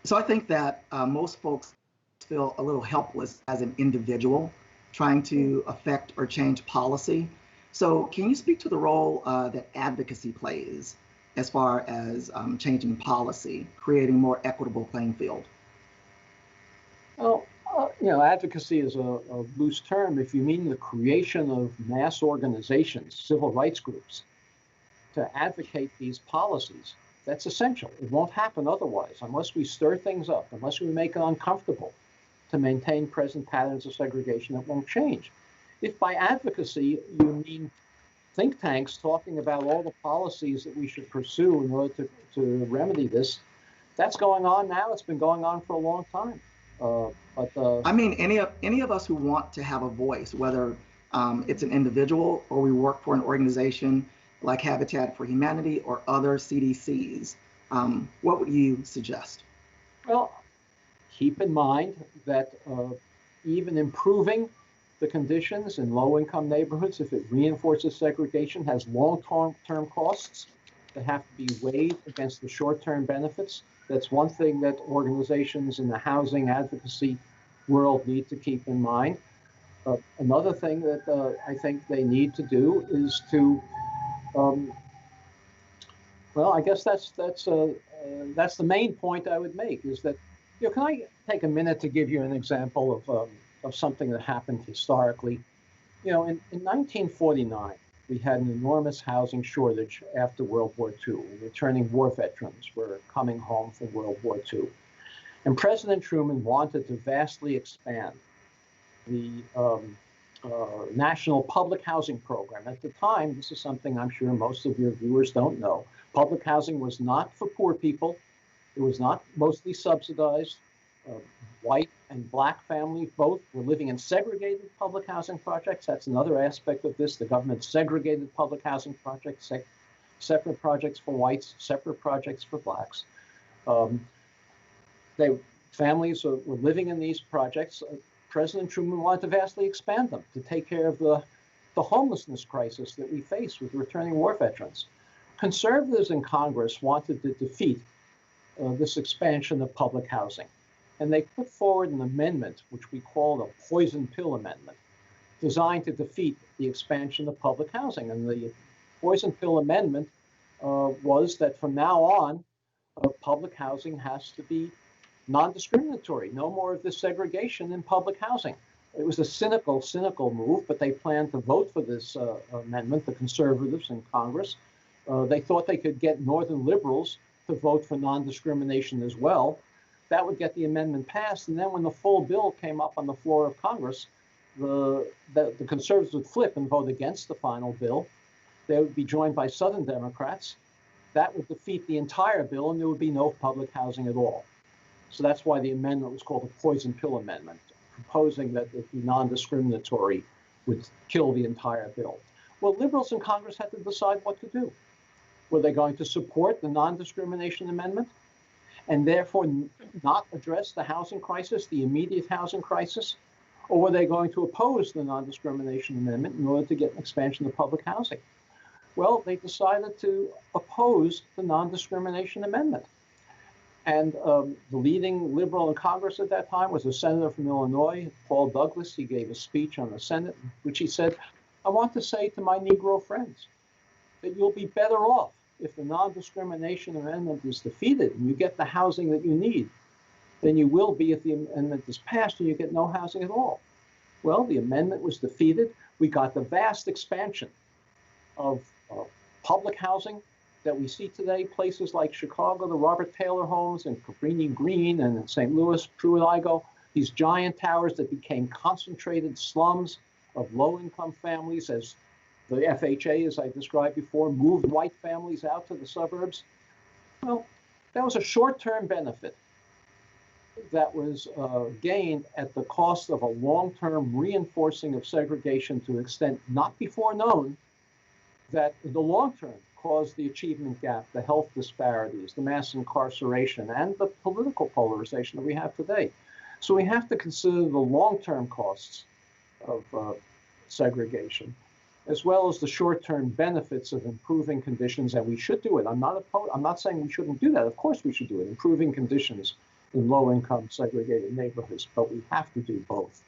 So I think that most folks feel a little helpless as an individual trying to affect or change policy. So can you speak to the role that advocacy plays as far as changing policy, creating more equitable playing field? Well, advocacy is a loose term. If you mean the creation of mass organizations, civil rights groups, to advocate these policies, that's essential. It won't happen otherwise, unless we stir things up, unless we make it uncomfortable to maintain present patterns of segregation. It won't change. If by advocacy you mean think tanks talking about all the policies that we should pursue in order to remedy this, that's going on now. It's been going on for a long time. I mean, any of us who want to have a voice, whether it's an individual or we work for an organization like Habitat for Humanity or other CDCs, what would you suggest? Well, keep in mind that even improving the conditions in low-income neighborhoods, if it reinforces segregation, has long-term costs that have to be weighed against the short-term benefits. That's one thing that organizations in the housing advocacy world need to keep in mind. Another thing that I think they need to do is to, well, I guess that's the main point I would make, is that, can I take a minute to give you an example of something that happened historically? In 1949, we had an enormous housing shortage after World War II. Returning war veterans were coming home from World War II. And President Truman wanted to vastly expand the National Public Housing Program. At the time, this is something I'm sure most of your viewers don't know, public housing was not for poor people. It was not mostly subsidized. White and black families both were living in segregated public housing projects. That's another aspect of this. The government segregated public housing projects, separate projects for whites, separate projects for blacks. Families were living in these projects. President Truman wanted to vastly expand them to take care of the homelessness crisis that we face with returning war veterans. Conservatives in Congress wanted to defeat this expansion of public housing. And they put forward an amendment, which we called a poison pill amendment, designed to defeat the expansion of public housing. And the poison pill amendment was that from now on, public housing has to be non-discriminatory. No more of this segregation in public housing. It was a cynical move, but they planned to vote for this amendment, the conservatives in Congress. They thought they could get northern liberals to vote for non-discrimination as well. That would get the amendment passed, and then when the full bill came up on the floor of Congress, the conservatives would flip and vote against the final bill. They would be joined by Southern Democrats. That would defeat the entire bill, and there would be no public housing at all. So that's why the amendment was called the poison pill amendment, proposing that it be non-discriminatory would kill the entire bill. Well, liberals in Congress had to decide what to do. Were they going to support the non-discrimination amendment and therefore not address the housing crisis, the immediate housing crisis? Or were they going to oppose the non-discrimination amendment in order to get an expansion of public housing? Well, they decided to oppose the non-discrimination amendment. And the leading liberal in Congress at that time was a senator from Illinois, Paul Douglas. He gave a speech on the Senate, in which he said, "I want to say to my Negro friends that you'll be better off if the non-discrimination amendment is defeated and you get the housing that you need than you will be if the amendment is passed and you get no housing at all." Well, the amendment was defeated. We got the vast expansion of public housing that we see today, places like Chicago, the Robert Taylor homes, and Cabrini Green, and in St. Louis, Pruitt-Igoe, these giant towers that became concentrated slums of low-income families as the FHA, as I described before, moved white families out to the suburbs. Well, that was a short-term benefit that was gained at the cost of a long-term reinforcing of segregation to an extent not before known, that in the long term caused the achievement gap, the health disparities, the mass incarceration, and the political polarization that we have today. So we have to consider the long-term costs of segregation, as well as the short-term benefits of improving conditions, and we should do it. I'm not saying we shouldn't do that. Of course we should do it, improving conditions in low-income segregated neighborhoods, but we have to do both.